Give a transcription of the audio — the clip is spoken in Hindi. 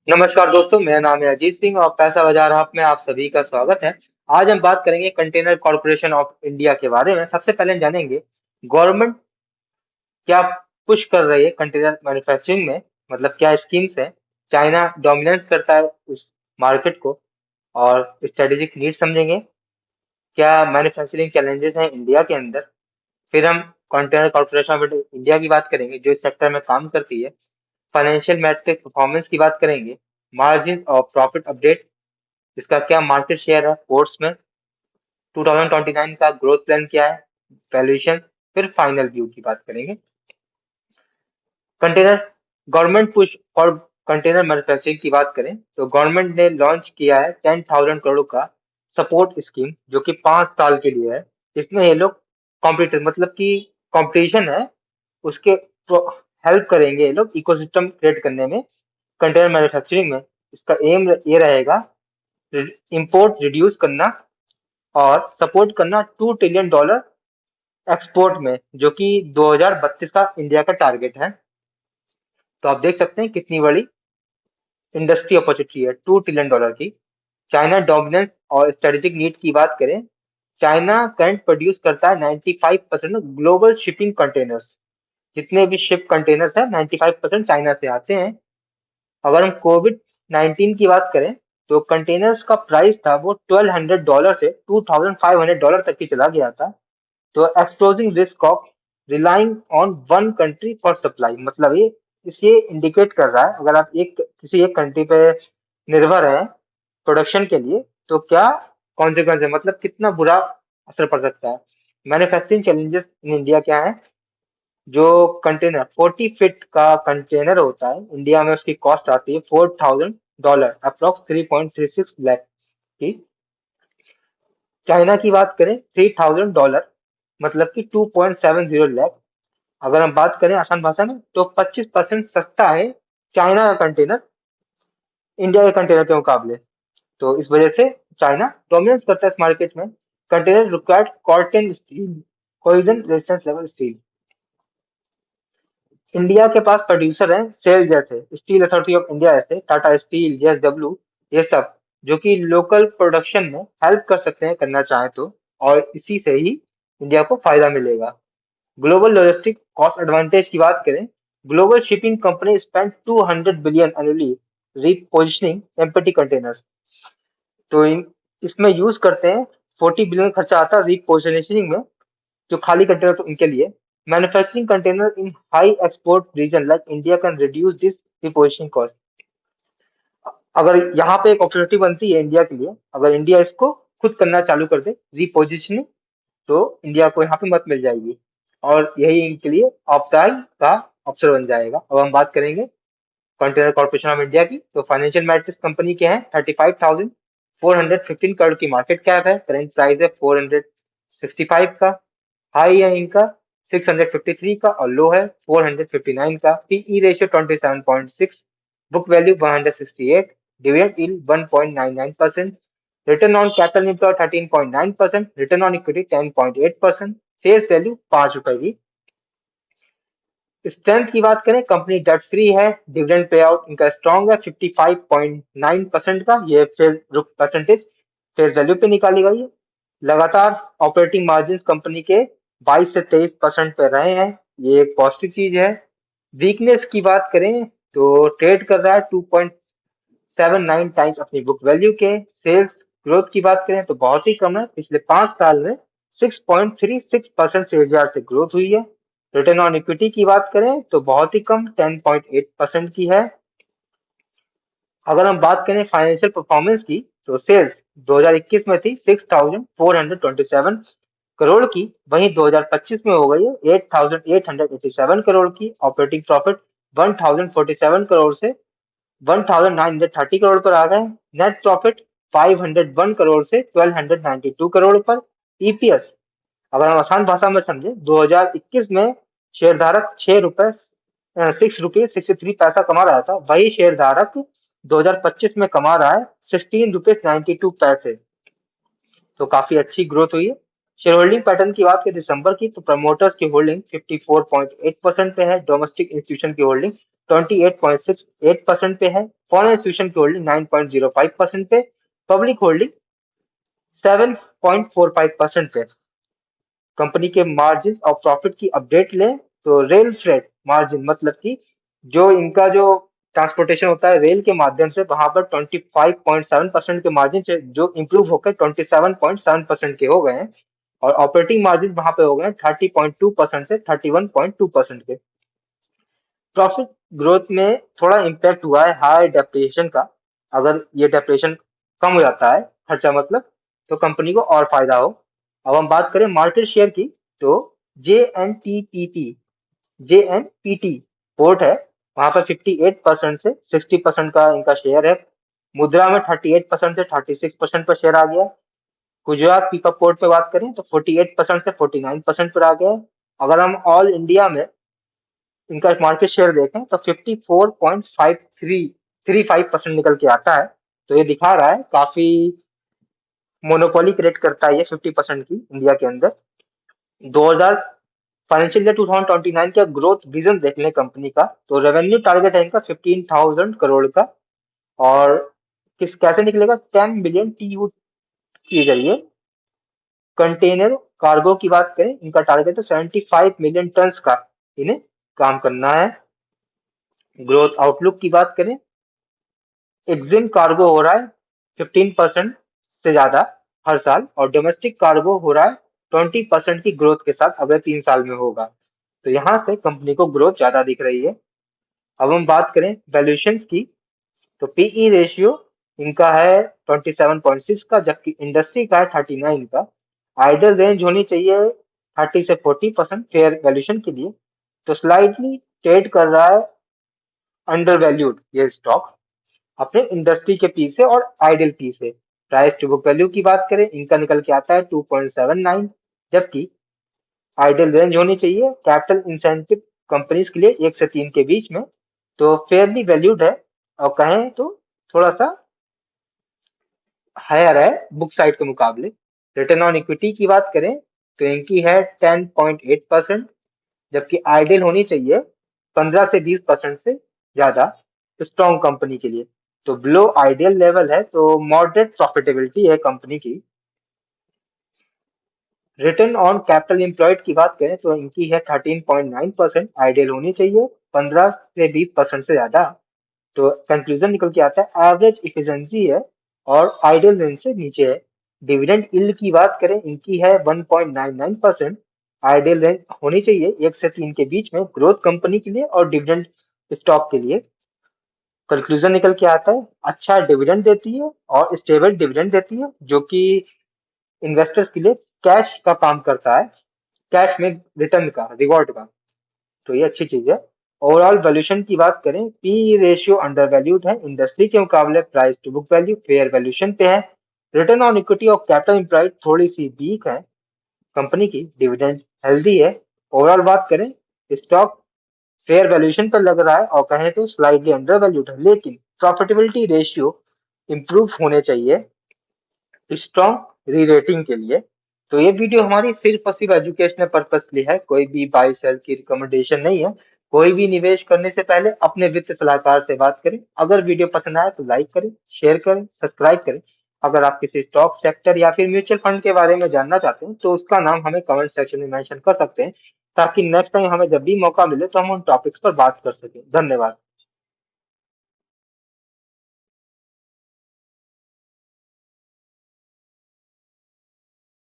नमस्कार दोस्तों, मेरा नाम है अजीत सिंह और पैसा बाजार हब में आप सभी का स्वागत है। आज हम बात करेंगे कंटेनर कॉर्पोरेशन ऑफ इंडिया के बारे में। सबसे पहले हम जानेंगे गवर्नमेंट क्या पुश कर रही है कंटेनर मैन्युफैक्चरिंग में, मतलब क्या स्कीम्स है। चाइना डोमिनेंस करता है उस मार्केट को और स्ट्रेटेजिक नीड समझेंगे। क्या मैन्युफैक्चरिंग चैलेंजेस हैं इंडिया के अंदर। फिर हम कंटेनर कॉर्पोरेशन ऑफ इंडिया की बात करेंगे जो इस सेक्टर में काम करती है। फाइनेंशियल मैट्रिक्स परफॉर्मेंस की बात करेंगे। मार्जिन और प्रॉफिट अपडेट, इसका क्या मार्केट शेयर है कोर्स में, 2029 का ग्रोथ प्लान क्या है, वैल्यूएशन। फिर फाइनल व्यू की बात करेंगे। कंटेनर गवर्नमेंट पुश और कंटेनर मैन्युफैक्चरिंग की बात करें तो गवर्नमेंट ने लॉन्च किया है 10,000 करोड़ का सपोर्ट स्कीम जो कि 5 साल के लिए है। इसमें ये लोग कॉम्पिटिटर मतलब कि कंपटीशन है उसके हेल्प करेंगे ये लोग इकोसिस्टम क्रिएट करने में कंटेनर मैन्युफैक्चरिंग में। इसका एम ये रहेगा इंपोर्ट रिड्यूस करना और सपोर्ट करना $2 ट्रिलियन एक्सपोर्ट में, जो कि 2032 का इंडिया का टारगेट है। तो आप देख सकते हैं कितनी बड़ी इंडस्ट्री अपॉर्चुनिटी है $2 ट्रिलियन की। चाइना डोमिनेंस और स्ट्रेटेजिक नीड की बात करें, चाइना करंट प्रोड्यूस करता है 95% ग्लोबल शिपिंग कंटेनर्स। जितने भी शिप कंटेनर्स हैं 95% चाइना से आते हैं। अगर हम कोविड 19 की बात करें तो कंटेनर्स का प्राइस था वो $1,200 से $2,500 तक की चला गया था। तो exposing risk of relying on one country for supply, मतलब ये इंडिकेट कर रहा है अगर आप किसी एक कंट्री पे निर्भर हैं प्रोडक्शन के लिए तो क्या कॉन्सिक्वेंस है, मतलब कितना बुरा असर पड़ सकता है। मैन्युफैक्चरिंग चैलेंजेस इन इंडिया क्या है। जो कंटेनर 40 फीट का कंटेनर होता है इंडिया में उसकी कॉस्ट आती है $4,000, अप्रोक्स 3.36 लाख की। चाइना की बात करें $3,000, मतलब कि 2.70 लाख। अगर हम बात करें आसान भाषा में तो 25% सस्ता है चाइना का कंटेनर इंडिया के कंटेनर के मुकाबले। तो इस वजह से चाइना डोमिनेंस करता है इस मार्केट में। Container required cotton steel, corrosion resistance level steel. India के पास प्रोड्यूसर हैं सेल जैसे स्टील अथॉरिटी ऑफ इंडिया, ऐसे टाटा स्टील, जेएसडब्ल्यू, ये सब जो कि लोकल प्रोडक्शन में हेल्प कर सकते हैं करना चाहें तो, और इसी से ही इंडिया को फायदा मिलेगा। ग्लोबल लॉजिस्टिक कॉस्ट एडवांटेज की बात करें, global shipping company spend 200 billion annually repositioning empty containers. तो इसमें यूज करते हैं 40 बिलियन खर्चा आता है रीपोजिशनिंग में, जो खाली कंटेनर उनके लिए। Manufacturing container in high export region like India can reduce this repositioning cost. अगर यहाँ पे एक अपॉर्चुनिटी बनती है इंडिया के लिए, अगर इंडिया इसको खुद करना चालू कर दे रिपोजिशनिंग, तो इंडिया को यहाँ पे मत मिल जाएगी और यही इनके लिए औपचाई का अवसर बन जाएगा। अब हम बात करेंगे कंटेनर कॉर्पोरेशन ऑफ इंडिया की। तो फाइनेंशियल मैट्रिक्स कंपनी के हैं 35,415 करोड़ की मार्केट कैप है, करेंट प्राइस है 465 का। हाई है इनका 653 का और लो है 459 का। PE ratio 27.6, book value 168, dividend yield 1.99%, return on capital employed 13.9%, return on equity 10.8%, face value ₹5 की। स्ट्रेंथ की बात करें, कंपनी डेट फ्री है, डिविडेंड पे आउट इनका स्ट्रॉन्ग है 55.9% का, ये परसेंटेज फेस वैल्यू पे निकाली गई है। लगातार ऑपरेटिंग मार्जिन कंपनी के 22 से 23% पे रहे हैं, ये एक पॉजिटिव चीज है। वीकनेस की बात करें तो ट्रेड कर रहा है 2.79 टाइम्स अपनी बुक वैल्यू के। सेल्स ग्रोथ की बात करें तो बहुत ही कम है, पिछले 5 साल में 6.36% सेल्स से ग्रोथ हुई है। रिटर्न ऑन इक्विटी की बात करें तो बहुत ही कम 10.8% की है। अगर हम बात करें फाइनेंशियल परफॉर्मेंस की तो सेल्स 2021 में थी 6,427 करोड़ की, वहीं 2025 में हो गई है 8,887 करोड़ की। ऑपरेटिंग प्रॉफिट 1,047 करोड़ से 1,930 करोड़ पर आ गए। नेट प्रॉफिट 501 करोड़ से 1,292 करोड़ पर। ईपीएस अगर हम आसान भाषा में समझे 2021 में शेयरधारक ₹6.63 कमा रहा था, वही शेयरधारक 2025 में कमा रहा है ₹16.92। तो काफी अच्छी ग्रोथ हुई है। शेयर होल्डिंग पैटर्न की बात करें दिसंबर की, तो प्रमोटर्स की होल्डिंग 54.8% पे है, डोमेस्टिक इंस्टीट्यूशन की होल्डिंग 28.68% पे है, फॉरेन इंस्टीट्यूशन की होल्डिंग 9.05% पे, पब्लिक होल्डिंग 7.45% पे। कंपनी के मार्जिन और प्रॉफिट की अपडेट लें तो रेल फ्रेट मार्जिन मतलब कि जो इनका जो ट्रांसपोर्टेशन होता है रेल के माध्यम से, वहां पर 25.7% के मार्जिन से जो इंप्रूव होकर 27.7% के हो गए हैं, और ऑपरेटिंग मार्जिन वहां पे हो गए 30.2% से 31.2% के। प्रॉफिट ग्रोथ में थोड़ा इम्पैक्ट हुआ है हाई डेप्रिसिएशन का। अगर ये डेप्रिसिएशन कम हो जाता है, खर्चा मतलब, तो कंपनी को और फायदा हो। अब हम बात करें मार्केट शेयर की, तो J N T P T J N P T port है, वहां पर 58% से 60% का इनका शेयर है। मुद्रा में 38% से 36% पर शेयर आ गया। गुजरात पीपा पोर्ट पे बात करें तो 48% से 49% पर आ गया। अगर हम ऑल इंडिया में इनका मार्केट शेयर देखें तो 54.5335% निकल के आता है। तो ये दिखा रहा है काफी मोनोपोली क्रिएट करता है ये 50% की इंडिया के अंदर। 2000 फाइनेंशियल ईयर 2029 का ग्रोथ विजन देख लें कंपनी का, तो रेवेन्यू टारगेट है इनका 15,000 करोड़ का। और किस कैसे निकलेगा, 10 बिलियन TEU के जरिए। कंटेनर कार्गो की बात करें, इनका टारगेट है 75 मिलियन टन का इन्हें काम करना है। ग्रोथ आउटलुक की बात करें, एक्सिम कार्गो हो रहा है 15% से ज्यादा हर साल, और डोमेस्टिक कार्गो हो रहा है 20% की ग्रोथ के साथ अगले 3 साल में होगा। तो यहाँ से कंपनी को ग्रोथ ज्यादा दिख रही है। अब हम बात करें वैल्यूएशन की, तो पीई रेशियो इनका है 27.6 का, जबकि इंडस्ट्री का है 39 का। आइडल रेंज होनी चाहिए 30 से 40% फेयर वैल्यूएशन के लिए। तो स्लाइटली ट्रेड कर रहा है अंडर वैल्यूड ये स्टॉक अपने इंडस्ट्री के पी से और आइडल पी से। प्राइस टू बुक वैल्यू की बात करें, इनका निकल के आता है 2.79, जबकि आइडल रेंज होनी चाहिए कैपिटल इंसेंटिव कंपनीज के लिए 1 से 3 के बीच में। तो फेयरली वैल्यूड है, और कहें तो थोड़ा सा हायर है बुक साइड के मुकाबले। रिटर्न ऑन इक्विटी की बात करें तो इनकी है 10.8%, जबकि आइडियल होनी चाहिए 15 से 20% से ज्यादा स्ट्रॉन्ग कंपनी के लिए। तो बिलो आइडियल लेवल है, तो मॉडरेट प्रॉफिटेबिलिटी है कंपनी की। रिटर्न ऑन कैपिटल एम्प्लॉयड की बात करें तो इनकी है 13.9%, आइडियल होनी चाहिए 15 से 20% से ज्यादा। तो कंक्लूजन निकल के आता है एवरेज इफिशिएंसी है और आइडियल रेंज से नीचे है। डिविडेंड यील्ड की बात करें, इनकी है 1.99%, आइडियल रेंज होनी चाहिए 1 से 3 के बीच में ग्रोथ कंपनी के लिए और डिविडेंड स्टॉक के लिए। कंक्लूजन निकल के आता है अच्छा डिविडेंड देती है और स्टेबल डिविडेंड देती है, जो कि इन्वेस्टर्स के लिए कैश का काम करता है, कैश में रिटर्न का रिवॉर्ड का। तो ये अच्छी चीज है। ओवरऑल वैल्यूएशन की बात करें, पी रेशियो अंडर वैल्यूड है, इंडस्ट्री के मुकाबले price to book value fair valuation पे है। रिटर्न ऑन इक्विटी और कैपिटल एम्प्लॉयड थोड़ी सी वीक है कंपनी की, डिविडेंड हेल्दी है। ओवरऑल बात करें, स्टॉक फेयर वैल्यूएशन पर लग रहा है और कहें तो स्लाइडली अंडर वैल्यूड है, लेकिन प्रॉफिटेबिलिटी रेशियो इंप्रूव होने चाहिए स्ट्रॉन्ग री रेटिंग के लिए। तो ये वीडियो हमारी सिर्फ और सिर्फ एजुकेशनल पर्पस के लिए है, कोई भी बाई सेल की रिकमेंडेशन नहीं है। कोई भी निवेश करने से पहले अपने वित्त सलाहकार से बात करें। अगर वीडियो पसंद आए तो लाइक करें, शेयर करें, सब्सक्राइब करें। अगर आप किसी स्टॉक सेक्टर या फिर म्यूचुअल फंड के बारे में जानना चाहते हैं तो उसका नाम हमें कमेंट सेक्शन में मेंशन कर सकते हैं, ताकि नेक्स्ट टाइम हमें जब भी मौका मिले तो हम उन टॉपिक्स पर बात कर सकें। धन्यवाद।